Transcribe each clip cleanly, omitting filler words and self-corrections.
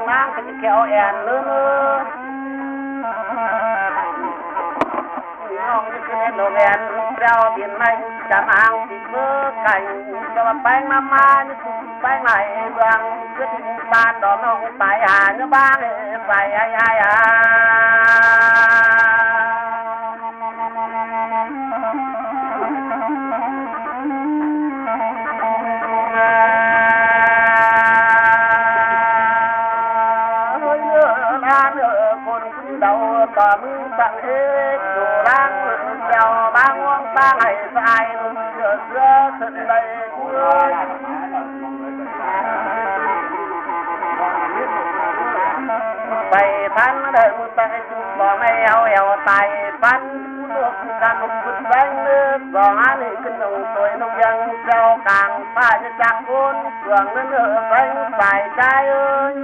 นางก็จะแควแอนเนื้อน้องนี่คือโนแวนเจ้าเปลี่ยนไม่จะนางสิเมื่อไก่จะว่าแป้งน้ำมานี่คือแป้งไหลเบืองก็ถึงบ้านดอกน้องไปหาเนื้อบ้างไปต่อมือสั่งเฮ็ดอยู่ร่างเจ้าบางวงสร้างให้สายนุ่มเสือขึ้นได้ไปทันเดิมไปจุดบ่ไม่เอาตายฟันลูกกันพุดแบงเลือดบ่หานี่ขึ้นลงสวยลงยังเจ้ากลางฟ้าจะจักคนเสื่องเนื้อแบงใส่ใจเอ้ย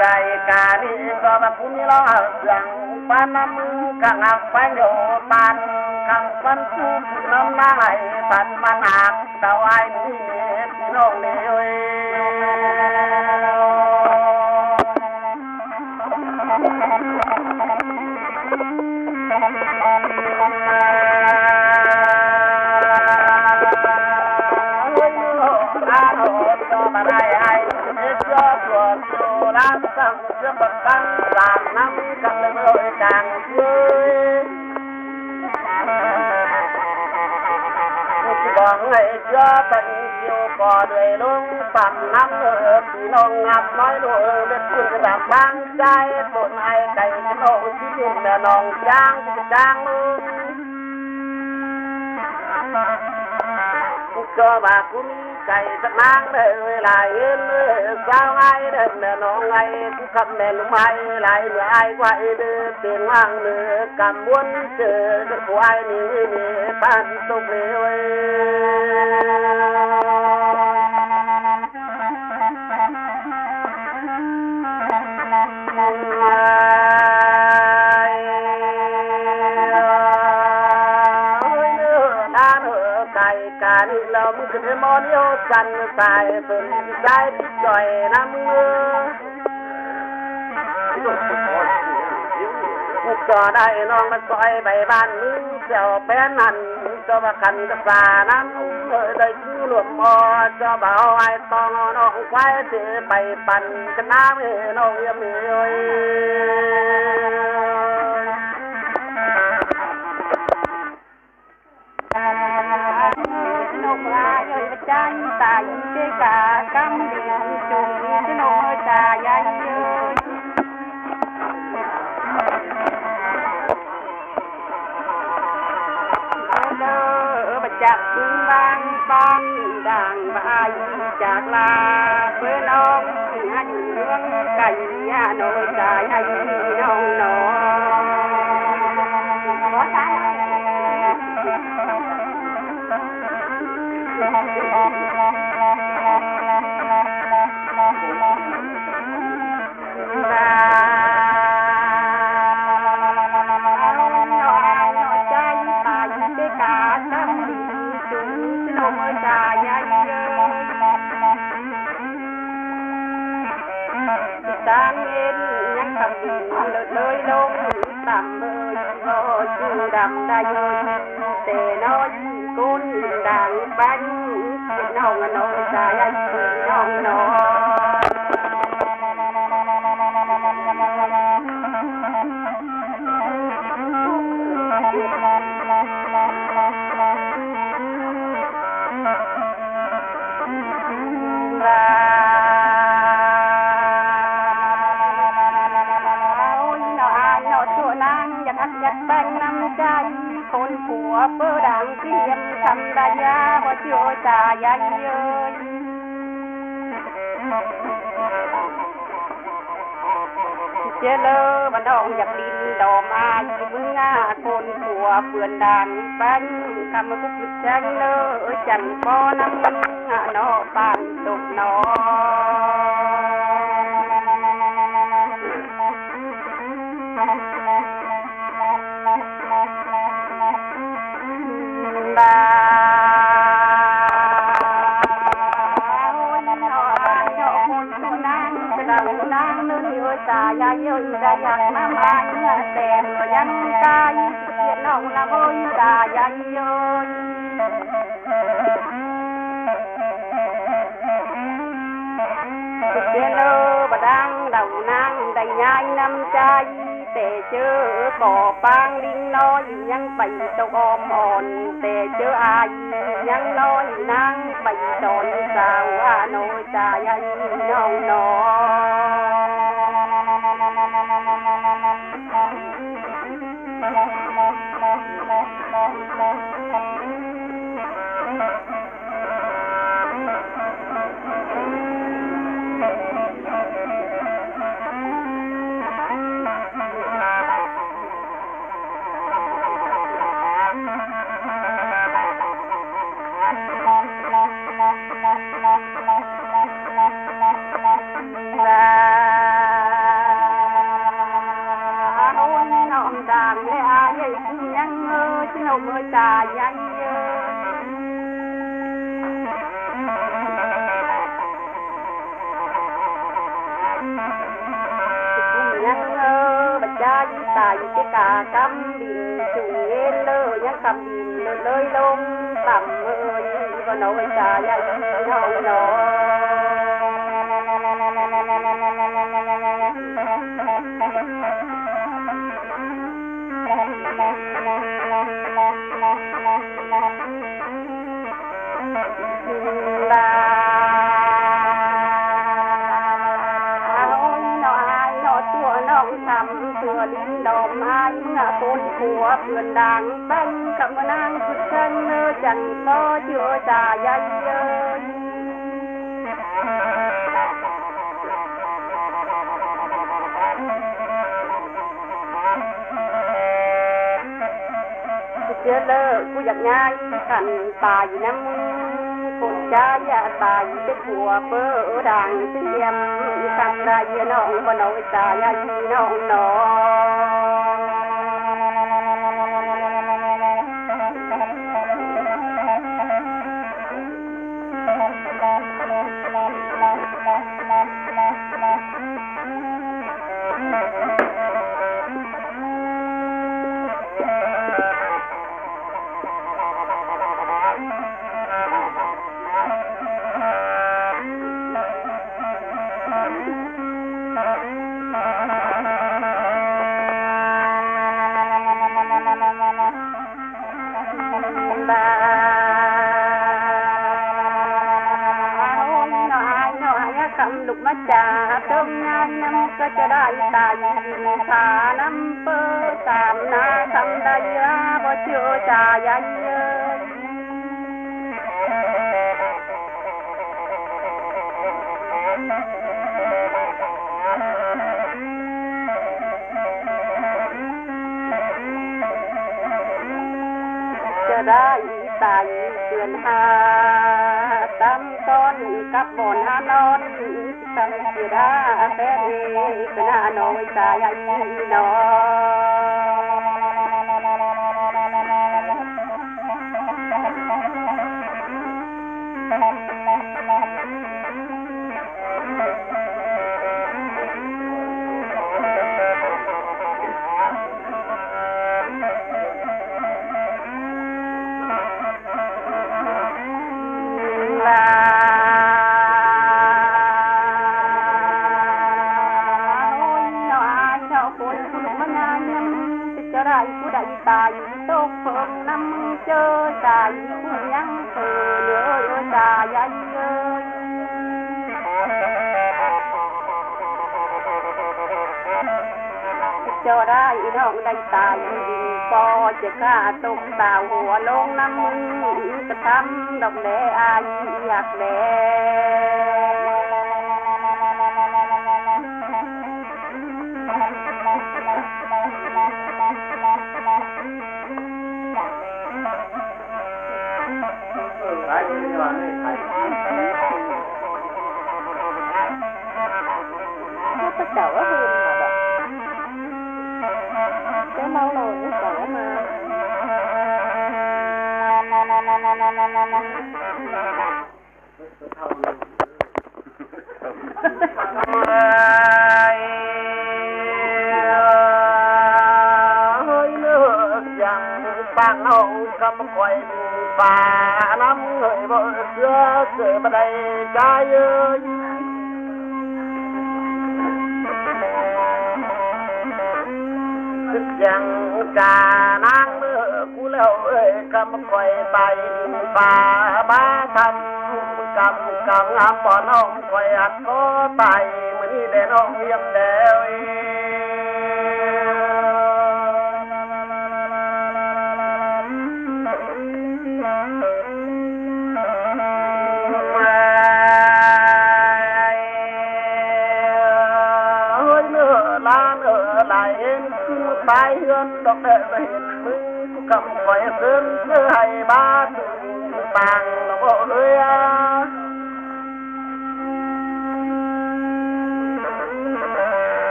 ใจกานี่ก็แบบผู้นี้เราอย่างปานน้ำมือกังหักไปโยตันกังฟันคู่น้ำหน้าไหลตันมันหักเต่าไอ้นี่พี่น้องนี่เว้ยร้านสั่งเชื่อมบังหลานน้ำกันเลยไม่จางเลยบอกให้เชื่อเป็นเกี่ยวก่อด้วยลุงปั่นน้ำพี่น้องงับน้อยลูกเล็กคุณจะแบบบางใจต้นไอ้ไก่น้องที่ดินแม่น้องจ้างก็บาคุณไก่สักนางเลยเวลาเห็นสาวไงเดินน้องไงกูคำแม่ลุงไม้ไหลเมื่อไอ้กว่าเดินเปลี่ยนว่างเนื้อกำวนเจอจะควายนี่ปันตุกเลยการเรามึงขึ้นมอนิโอจันสายเป็นใจที่จ่อยน้ำมือก็ได้น้องมาซอยใบบ้านมึงเจ้าแป้นนั่นก็มาขันกระสาน้ำได้ชื่อหลวงมอเจ้าเบาไอ้ตองน้องควายเสือไปปั่นกันน้ำน้องยังมีจันตายเจ้ากากำดินจงจะโนจ่าใหญ่เยอะเด้อบัจจักบึงบางปังด่างใบจากลาเพื่อนน้องหันเรื่องไก่โนจ่าใหญ่น้องน้องเลยลงต่ำเลยโอ้ชื่อดำได้เลยแต่น้อยกุนดังปันน้องน้องใจน้องน้องคนผัวเพื่อดังเทียมทำได้ยาบ่เชื่อจ่าใหญ่เอ้ยเจริญบันดองอยากดินดอกไม้มึงหน้าคนผัวเพื่อนดังปันคำทุกข์จังเลยจันบ่น้ำนอปานตกนอ ตายายอยู่ได้อยากน้ำลายเนื้อแต่ก็ยังกายเกียดน้องละโอยตายายอยู่เสียเลอบดังเดานางได้ยายน้ำใจแต่เจอก่อปางลิงน้อยยังไปตกออมอ่อนแต่เจออายยังน้อยนางไปตอนสาวว่าน้อยตายายน้องน้ตายายยังบัดใจตายสิกากำบินจุเอ็นเลยยังคำบินเลยลงต่ำเอ้ยบ่น้อยตายายน้องน้อลาตัวน้องทำตัวลิ้นดอกไม้เมื่อคนผัวเพื่อนดังเป็นคำนางสุดเชิญเนื้อจันก็เชื่อจ่ายายเยินเชื่อเลิกกูอยากง่ายกันตายน้ำมือคนจ้าอย่าตายจะผัวเปื้อดังเสียมคำได้น้องบ่น้อยตายายน้องน้ลูกมาจ่าเติมงานน้ำก็จะได้ตายตาน้ำเปิดตามนาทำได้บ่เชื่อจ่ายายจะได้ตายเดือนหาตำต้นกับบ่อนหานอนสังเกตาแฟนเป็นหาน้อยตายายน้ผู้ใดตายตกเพิ่งน้ำเจอตายผู้ยังเธอเหลือตายายเอ้ยเจ้าได้น้องได้ตายพอจะฆ่าตกตาหัวลงน้ำมือกระทำดอกแดอายอยากแดก็เจ้าว่าเห็นมาแบบเจ้าเมาเราเนี่ยเจ้ามาเฮ้ย ข่อยป่าน้ำเอ้ยบ่เสือเสือบ่ได้ใจเอ้ยยังกานางเมื่อกูแล้วเอ้ยกำข่อยไปป่าบ้าทำกำงามบ่น้องข่อยอัดก็ไปมื้อนี้ได้น้องเยี่ยมแล้วไปเฮือนดอกเด้อเห็นมึงกูกำข่อยเพิ่นเพื่อให้บ้านต่างแล้วบ่เอ้ย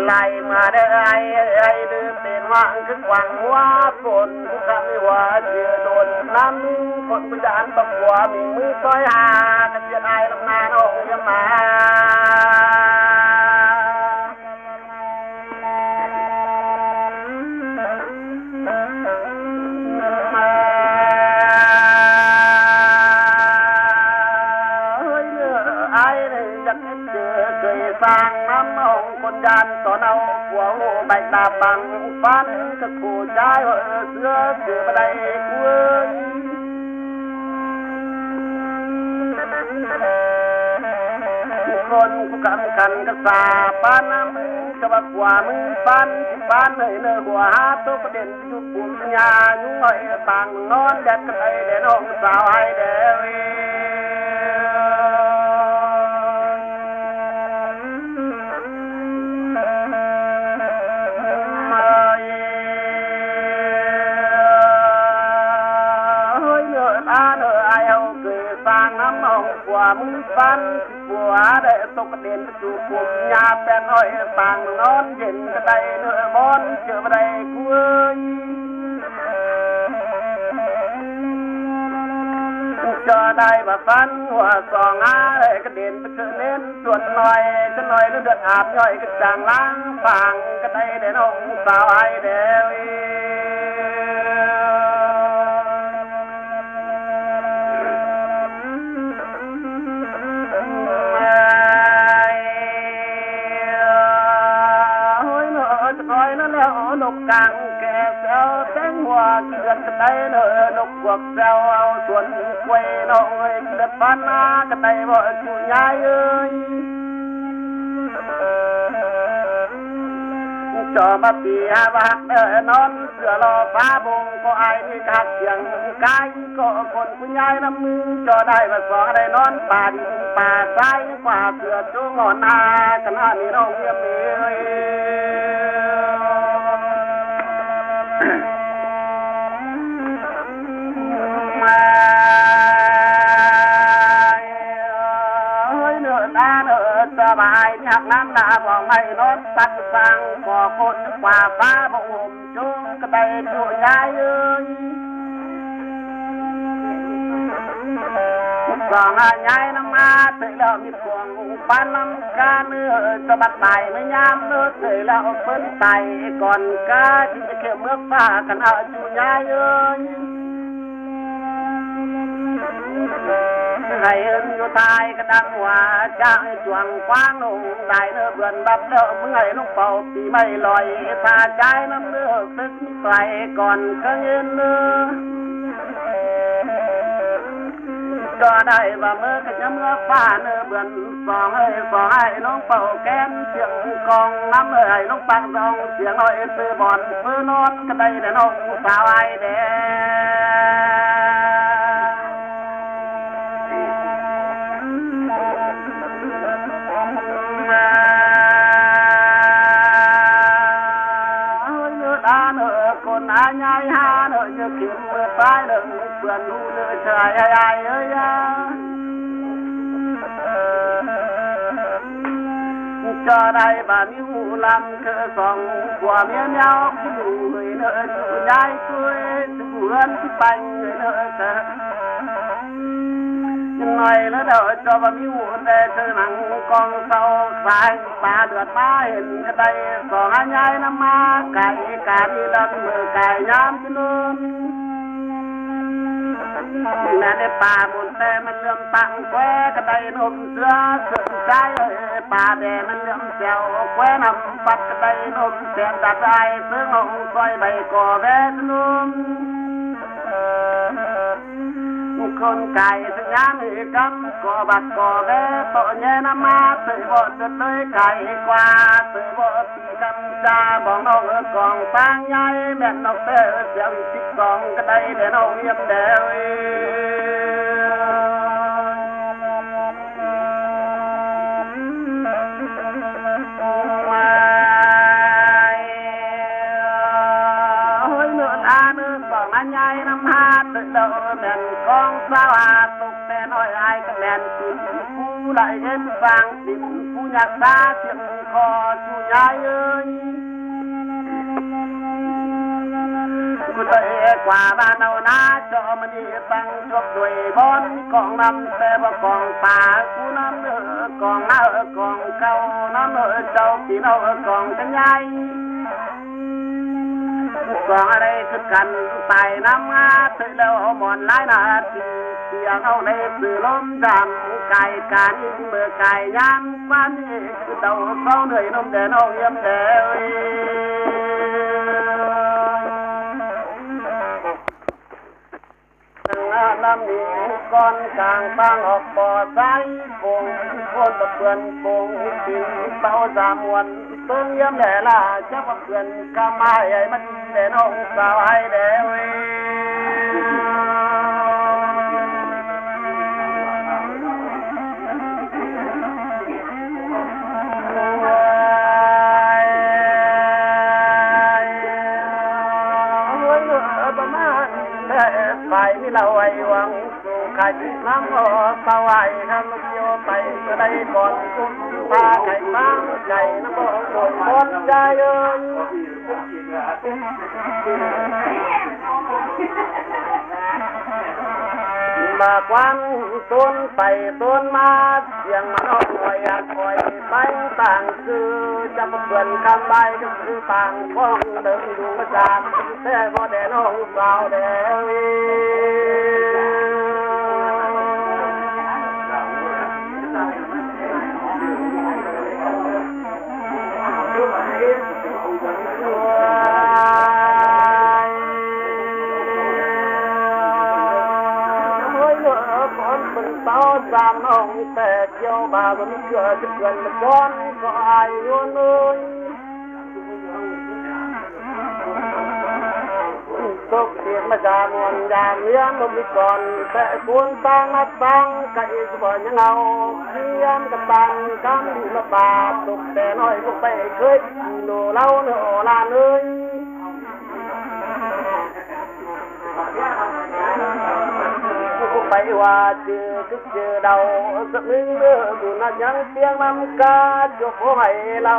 ไล่มาได้ไอ้ดื้อเป็นว่างคือหวังว่าฝนกูคำไม่ว่าเชื่อโดนน้ำคนผู้จานตกหัวมีมือซอยหากันเสียดายลำนานองยมาสร้างน้ำองคนยันตอนเอาหัวใบตาบังฟันก็ขู่ใจว่าเสือบ่ได้กลัวคนกูกำกันก็สาปานน้ำจะว่ากว่ามึงฟันเลยเนื้อหัวหาตัวประเด็นอยู่ปุ่มยายุ่งหน่อยต่างนอนแดดกันไอ้เด่นองสาวไอ้เดวีมึงฟันหัวได้ตกกระเด็นสู่ปุ่มยาแปนอ้อยต่างนอนเย็นกระไดเนื้อบอนเจอบ่ได้กูเอ้ยจะได้มาฟันหัวสองอาได้กระเด็นไปเจอเน้นส่วนหน่อยจะหน่อยเลือดอาบย่อยกระจางล้างฟังกระไดได้น้องสาวไอ้เดวีนกกลางแก่เจ้าแตงหัวเกิดกระไดเนอนกพวกเจ้าเอาส่วนกล้วยน้องเอ้ยเกิดปันนากระไดบ่ชูยายเอ้ยจอมาปีหาบักนอนเสือรอฟ้าบงก็ไอ้ที่ขาดเสียงกายก็คนคุณยายน้ำมือจอได้มาสองได้นอนป่าดินป่าใต้กว่าเสือจูงอ่อนนาขณะนี้น้องเยี่ยมเลยสบายจากน้ำหนาบอกไม่รถสักสังก่อคนกว่าฟ้าบ่ห่มจุงกระไดจุยายเอ้ยสองยายน้ำมาเสยแล้วมีพวงปานลำกาเนื้อสะบัดไตไม่ยามเนื้อเสยแล้วเปิ้นไตก่อนกาที่จะเขี่ยเมื่อฟ้ากันเอาจุยายเอ้ยให้เอิ้นอยู่ตายกระดังว่าจ้างจวงกว้างลงได้เนื้อเบื่อนบับเด้อเมื่อยลงเป่าปีไม่ลอยตาใจน้ำเนื้อซึกไกลก่อนเคยเอิ้นเนื้อก็ได้ว่าเมื่อกันเมื่อฟ้าเนื้อเบื่อนสองให้น้องเป่าแก้มเสียงกองน้ำให้น้องปังรองเสียงน้อยซื้อบอนเพื่อนอนก็ได้แต่น้องสาวไอ้แดคนอาญายหาเนอะจะขึ้นเมื่อตายเนอะเพื่อนหูเนอะชายไอ้เอ้ยจะได้บ้านมีหูลำคือสองหัวเมียเงาคู่เลยเนอะจูยายช่วยจูเพื่อนที่ไปเลยเนอะจะน้อ น้อยแล้วเด้อเจ้าบ่มีหูแต่เธอนั่งกองเศร้าสายตาเดือดมาเห็นกระไดสองอันใหญ่นำมาไก่กาดีดันมือไก่ยามจนแม่ได้ป่าบนแต่มันเลื่อมตังแควกระไดนมเสือเสือใจป่าแดมันเลื่อมแซวแควน้ำปัดกระไดนมแสนตัดได้ซึ่งองซอยใบก่อแวสนุ่มคนไก่สัญญาณอีกำก่อบักก่อแวต่อแย่น้ำมาเตยบ่จะเลยไก่กว่าเตยบ่ตีกำจาบอกน้องกองปางใหญ่แม่นนกเตยเสียง12กระไดเด่นน้องเยี่ยมเดวแม่นกองสาวาตกแต่น้อยอายก็แม่นผู้ไหลเห็นฟังสิผู้อยากตาเสียงคอชูยายเอ้ยกูเตะกว่าบ้านเอาหน้าจอมันดีฟังจบด้วยบอนกองนำแต่ว่ากองป่ากูนำเด้อกองหน้ากองเก่านำเจ้าพี่น้องกองกันใหญ่กองอะไรคือกันไปน้ำงาเธอแล้วหมอนหลายนาทีเสียงเอาในสื่อลมดำไก่การเมื่อไก่ย่างฟันคือเต่าเขาเหนื่อยนมแดนเอาเยี่ยมแดวน้ำมีก้อนกลางบางออกบ่อใสปงคนตะเพื่อนปงกินเต้าจามวนต้นเยี่ยมแด่ล่ะเจ้าเพื่อนกำมาใหญ่มันแด่น้องสาวให้แด่เว้ยไปนี่เราไว้หวังสู่ไข่น้ำบ่อสวายน้ำลูกโยไปก็ได้ก่อนกุ้งปลาไข่บ้างไก่น้ำบ่อโดนคนใจเอ้ยมากวันต้นไปต้นมาเสียงมันออกหน่อยอยากคอยไปต่างคือจะมาเปลี่ยนคำใบก็คือต่างฟ้องเดินดูประจานแต่พอแดนน้องสาวแดงเต้าจามน้องแต่เกี่ยวบาบนเกลือจะเกินมาก้อนก็อายอยู่เลยตกเสียงมาจามวนยามเลี้ยงมันมีก่อนแต่ควรตั้งนับตั้งไก่สบายยังเอาเลี้ยงกับตั้งกำดีมาบาตกแต่น้อยก็ไปเคยโนเล่าเนื้อลาเลยไปว่าเจอคือเจอเดาสักนึงเด้อบุญยังเสียงน้ำกาจกให้เรา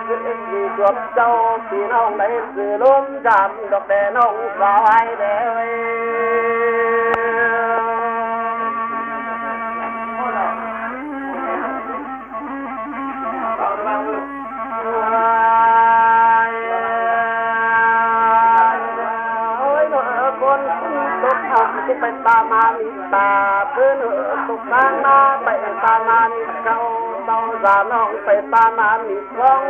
คือดีจบเจ้าพี่น้องได้สื่อล้มจำดอกแต่น้องสาวให้เด้อไปตามมามีตาเพื่อนตกทางหน้าไปตามมามีเขาเต้าสามน้องไปตามมามีกอง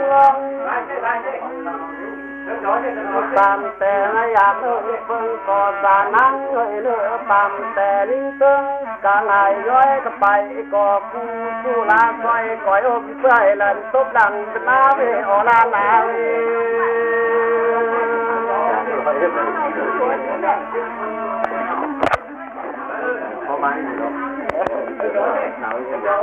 ตามแต่ละอยากเพิ่งก่อสานังเลยเนื้อตามแต่ลิงเติ้งกางหายย้อยก็ไปก่อคู่สู้ลาคอยก่อยอบเพื่อให้หลันตบดังเป็นน้าเวอลาลาพอมาอยู่แล้วหนาวอยู่แล้ว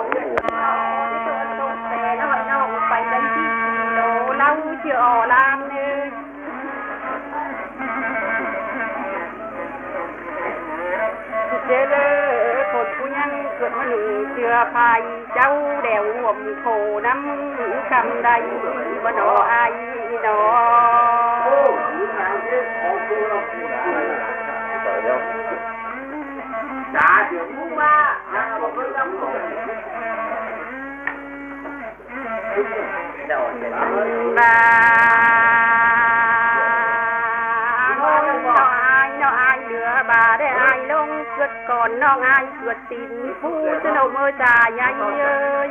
แต่น้องไปได้ที่โลเล่าเชื่อลามเนี่ยเจเลยคนผู้ยังเกิดมาหนึ่งเชื่อภายเจ้าแดวห่วมโคน้ำคำใดบ่หนออายหนอจ้าเดี๋ยวมึงมา ก่อนน้องอายเกิดตินผู้สนุกเมื่อจ่าใหญ่เอ้ย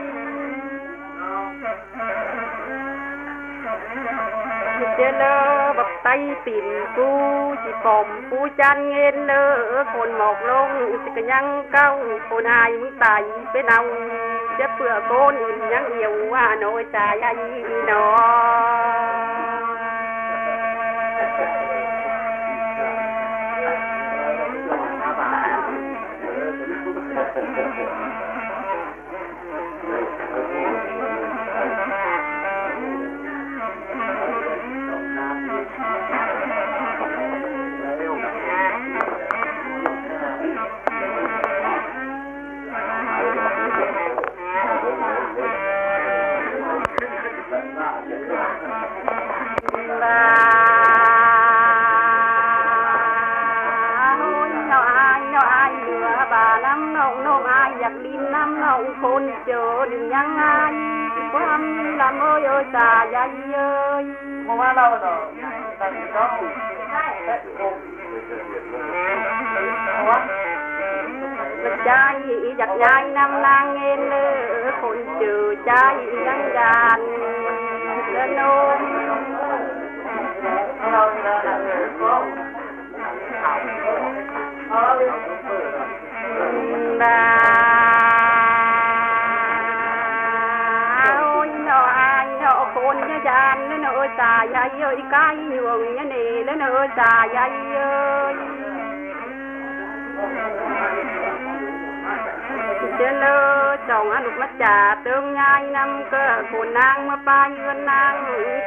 เจเลอบักไตปิ่นกูสิปอมผู้จันเงินเลอคนหมอกลงสิกยังเก้าคนอายมึงตายเป็นเอาจะเปื่อโกนอื่นยังเหี่ยวว่าโนจ่าใหญ่นออยากลินน้ำน้องคนเจอดึงยังไงความลำเอ้ยจ่าใหญ่เอ้ยเพราะว่าเราเนาะตั้งน้องใจอยากย้ายน้ำนางเงินเลยคนเจอใจยังยานเดินโน้มเราคนยายานแล้วเนอจ่าใหญ่เอ้ยใกล้อยู่เนี่ยนี่แล้วเนอจ่าใหญ่เอ้ยเจเลอจ่องอนุมัติจ่าเติงยายนำก็คนนางมาปาเงินนาง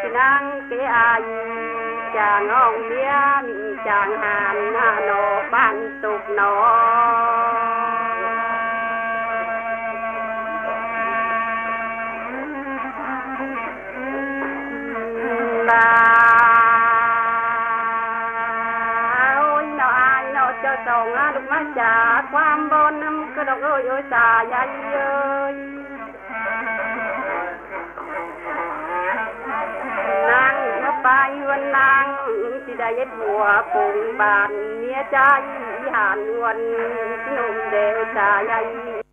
สินางเกอายจางน้องเมียมีจางหานหน้าโนบ้านตุกหนอสองลูกมาจากความบนน้ำกระดกเอ้ยจ่าใหญ่เอ้ยนางมาไปวันนางที่ได้เย็ดหัวปงบานเมียใจหานวันนุ่มเดวจ่าใหญ่